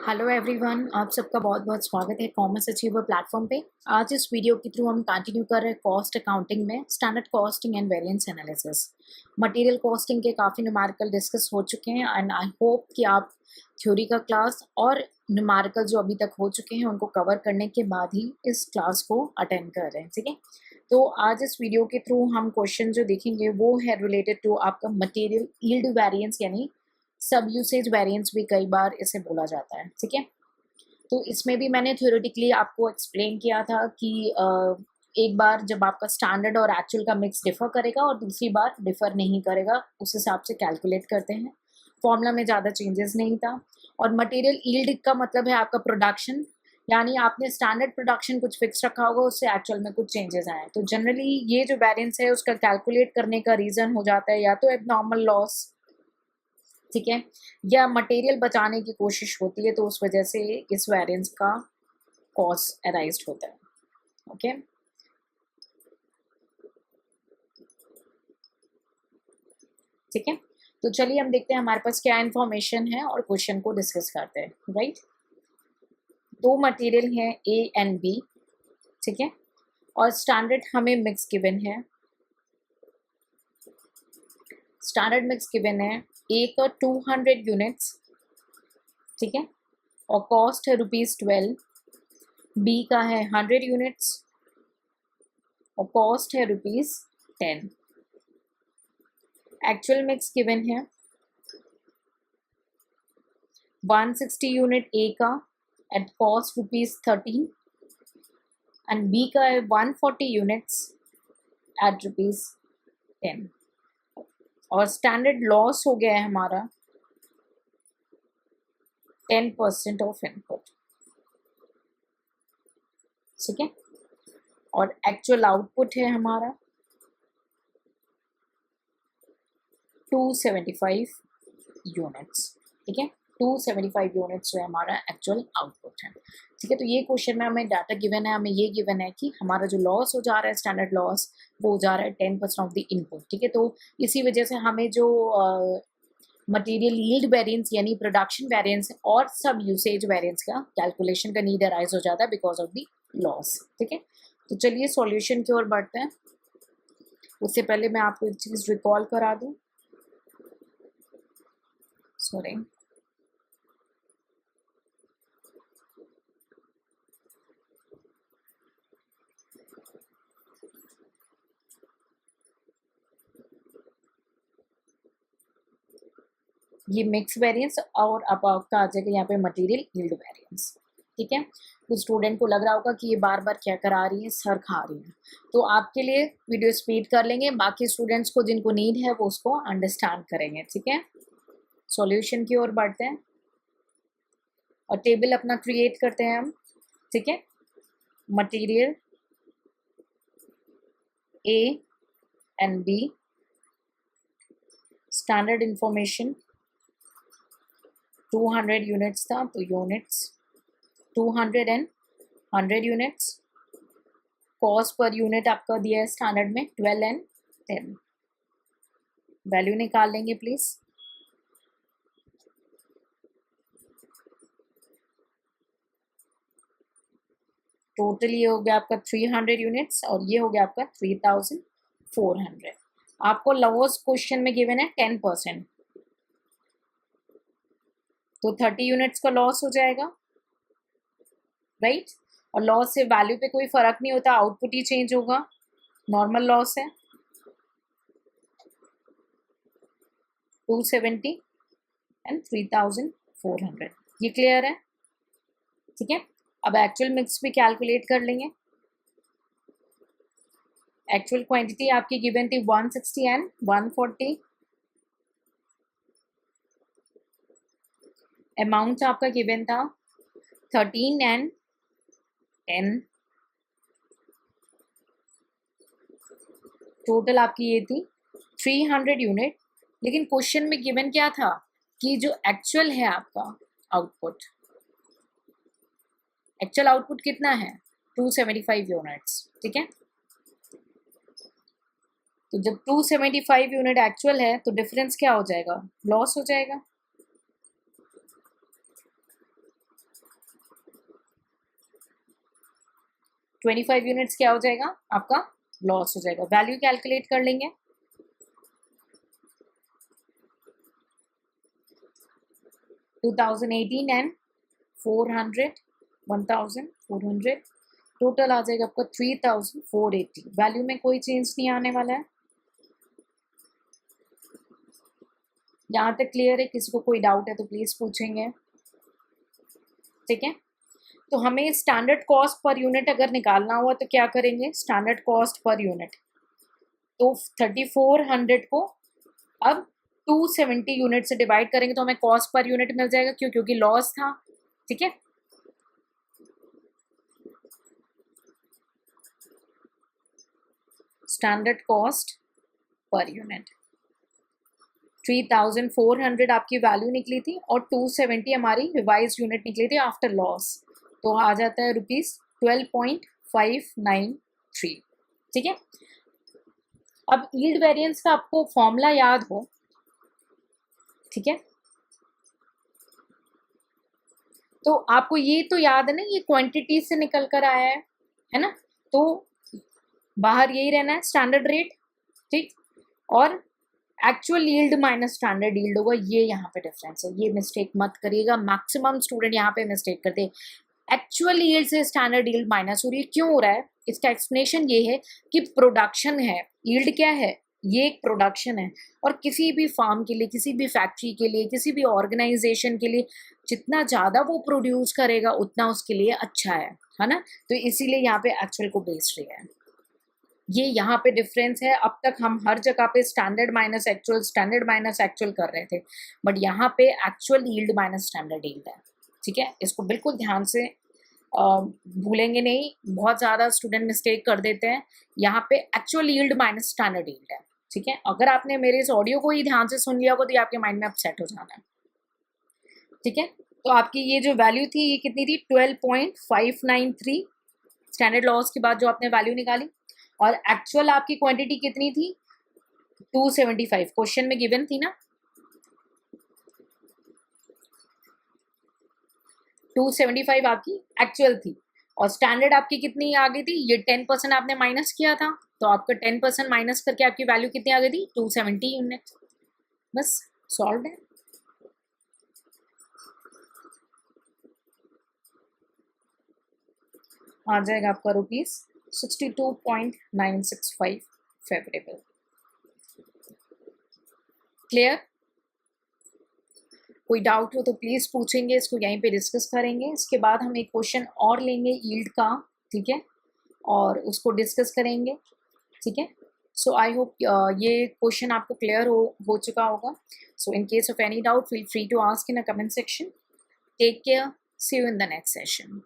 Hello everyone, आप सबका बहुत बहुत स्वागत है कॉमर्स अचीवर प्लेटफॉर्म पे। आज इस वीडियो के थ्रू हम कंटिन्यू कर रहे हैं कॉस्ट अकाउंटिंग में standard costing and variance analysis. Material costing के काफ़ी न्यूमेरिकल डिस्कस हो चुके हैं एंड आई होप कि आप थ्योरी का क्लास और न्यूमेरिकल जो अभी तक हो चुके हैं उनको कवर करने के बाद ही इस क्लास को अटेंड कर रहे हैं, ठीक है। तो आज इस वीडियो के थ्रू हम क्वेश्चन जो देखेंगे वो है रिलेटेड टू आपका मटेरियल यील्ड वेरिएंस, यानी सब यूसेज वेरिएंस भी कई बार इसे बोला जाता है, ठीक है। तो इसमें भी मैंने थ्योरेटिकली आपको एक्सप्लेन किया था कि एक बार जब आपका स्टैंडर्ड और एक्चुअल का मिक्स डिफर करेगा और दूसरी बार डिफर नहीं करेगा, उस हिसाब से कैलकुलेट करते हैं। फॉर्मूला में ज़्यादा चेंजेस नहीं था। और मटेरियल यील्ड का मतलब है आपका प्रोडक्शन, यानी आपने स्टैंडर्ड प्रोडक्शन कुछ फिक्स रखा होगा, उससे एक्चुअल में कुछ चेंजेस आए। तो जनरली ये जो वेरिएंस है उसका कैलकुलेट करने का रीज़न हो जाता है या तो एबनॉर्मल लॉस, ठीक है, या मटेरियल बचाने की कोशिश होती है, तो उस वजह से इस वेरिएंस का कॉस्ट अराइज होता है। ओके, ठीक है। तो चलिए हम देखते हैं हमारे पास क्या इंफॉर्मेशन है और क्वेश्चन को डिस्कस करते हैं। राइट, दो मटेरियल हैं ए एंड बी, ठीक है, और स्टैंडर्ड हमें मिक्स गिवन है। स्टैंडर्ड मिक्स गिवन है, ए का 200 यूनिट्स, ठीक है, और कॉस्ट है ₹12। बी का है 100 यूनिट्स और कॉस्ट है ₹10। एक्चुअल मिक्स गिवन है 160 यूनिट ए का एट कॉस्ट ₹13 एंड बी का है 140 यूनिट्स एट ₹10। और स्टैंडर्ड लॉस हो गया है हमारा 10% ऑफ इनपुट, ठीक है। और एक्चुअल आउटपुट है हमारा 275 यूनिट्स, ठीक है। 275 यूनिट्स जो है हमारा एक्चुअल आउटपुट है, ठीक है। तो ये क्वेश्चन में हमें डाटा गिवन है, हमें ये गिवन है कि हमारा जो लॉस हो जा रहा है स्टैंडर्ड लॉस वो हो जा रहा है 10% ऑफ द इनपुट, ठीक है। तो इसी वजह से हमें जो मटेरियल यील्ड वेरिएंस यानी प्रोडक्शन वेरिएंस और सब यूसेज वेरिएंस का कैलकुलेशन का नीड अराइज हो जाता है बिकॉज ऑफ द लॉस, ठीक है। तो चलिए सॉल्यूशन की ओर बढ़ते हैं। उससे पहले मैं आपको एक चीज़ रिकॉल करा दूं, सॉरी, ये मिक्स वेरिएंस और अब आपका आ जाएगा यहाँ पे मटेरियल यील्ड वेरिएंस, ठीक है। कुछ स्टूडेंट को लग रहा होगा कि ये बार बार क्या करा रही है, सर खा रही है, तो आपके लिए वीडियो स्पीड कर लेंगे, बाकी स्टूडेंट्स को जिनको नीड है वो उसको अंडरस्टैंड करेंगे, ठीक है। सॉल्यूशन की ओर बढ़ते हैं और टेबल अपना क्रिएट करते हैं हम, ठीक है। Material A and B, standard information 200 units था, तो units 200 and 100 units. Cost per unit आपका दिया है स्टैंडर्ड में 12 एंड 10। वैल्यू निकाल लेंगे प्लीज। टोटल ये हो गया आपका 300 यूनिट्स और ये हो गया आपका 3400। आपको लॉस क्वेश्चन में गिवन है 10%, तो 30 यूनिट्स का लॉस हो जाएगा, राइट। और लॉस से वैल्यू पे कोई फर्क नहीं होता, आउटपुट ही चेंज होगा, नॉर्मल लॉस है 270 एंड 3400। ये क्लियर है, ठीक है। अब एक्चुअल मिक्स भी कैलकुलेट कर लेंगे। एक्चुअल क्वांटिटी आपकी गिवन थी 160 एंड 140। अमाउंट आपका गिवन था 13 एंड 10। टोटल आपकी ये थी 300 यूनिट, लेकिन क्वेश्चन में गिवन क्या था कि जो एक्चुअल है आपका आउटपुट, एक्चुअल आउटपुट कितना है 275 यूनिट्स, ठीक है। तो जब 275 यूनिट एक्चुअल है तो डिफरेंस क्या हो जाएगा, लॉस हो जाएगा। 25 यूनिट्स क्या हो जाएगा आपका लॉस हो जाएगा। वैल्यू कैलकुलेट कर लेंगे। 2018 एंड 400 1400 टोटल आ जाएगा आपका 3480। वैल्यू में कोई चेंज नहीं आने वाला है। यहाँ तक क्लियर है? किसी को कोई डाउट है तो प्लीज पूछेंगे, ठीक है। तो हमें स्टैंडर्ड कॉस्ट पर यूनिट अगर निकालना हुआ तो क्या करेंगे, स्टैंडर्ड कॉस्ट पर यूनिट, तो 3400 को अब 270 यूनिट से डिवाइड करेंगे तो हमें कॉस्ट पर यूनिट मिल जाएगा। क्यों? क्योंकि लॉस था, ठीक है। स्टैंडर्ड कॉस्ट पर यूनिट 3400 आपकी वैल्यू निकली थी और 270 हमारी रिवाइज यूनिट निकली थी आफ्टर लॉस, तो आ जाता है ₹12.593, ठीक है। अब यील्ड वेरिएंस का आपको फॉर्मूला याद हो, ठीक है, तो आपको ये तो याद है ना, ये क्वांटिटी से निकल कर आया है ना, तो बाहर यही रहना है स्टैंडर्ड रेट, ठीक, और actual yield minus standard yield होगा। ये यहाँ पे डिफरेंस है, ये मिस्टेक मत करिएगा, मैक्सिमम स्टूडेंट यहाँ पे मिस्टेक करते हैं। एक्चुअल यील्ड से स्टैंडर्ड यील्ड माइनस हो रही है, क्यों हो रहा है? इसका एक्सप्लेनेशन ये है कि प्रोडक्शन है, यील्ड क्या है, ये एक प्रोडक्शन है, और किसी भी फार्म के लिए, किसी भी फैक्ट्री के लिए, किसी भी ऑर्गेनाइजेशन के लिए जितना ज़्यादा वो प्रोड्यूस करेगा उतना उसके लिए अच्छा है ना। तो इसीलिए यहाँ पे एक्चुअल को बेस लिया है। ये यहाँ पे डिफरेंस है। अब तक हम हर जगह पे standard minus actual, standard minus actual कर रहे थे, बट यहाँ पे actual yield minus standard yield है, ठीक है। इसको बिल्कुल ध्यान से भूलेंगे नहीं, बहुत ज़्यादा स्टूडेंट मिस्टेक कर देते हैं। यहाँ पे actual yield minus standard yield है, ठीक है। अगर आपने मेरे इस ऑडियो को ही ध्यान से सुन लिया होगा तो ये आपके माइंड में अपसेट हो जाना है, ठीक है। तो आपकी ये जो वैल्यू थी ये कितनी थी, 12.593 स्टैंडर्ड लॉस के बाद जो आपने वैल्यू निकाली, और एक्चुअल आपकी क्वांटिटी कितनी थी, 275 क्वेश्चन में गिवन थी ना, 275 आपकी एक्चुअल थी, और स्टैंडर्ड आपकी कितनी आ गई थी, ये 10% आपने माइनस किया था, तो आपका 10% माइनस करके आपकी वैल्यू कितनी आ गई थी, 270 यूनिट। बस सॉल्व है। आ जाएगा आपका ₹62.965 फेवरेबल। क्लियर? कोई डाउट हो तो प्लीज पूछेंगे, इसको यहीं पे डिस्कस करेंगे। इसके बाद हम एक क्वेश्चन और लेंगे यील्ड का, ठीक है, और उसको डिस्कस करेंगे, ठीक है। सो आई होप ये क्वेश्चन आपको क्लियर हो चुका होगा। So in case of any doubt feel free to ask in a comment section. Take care, see you in the next session.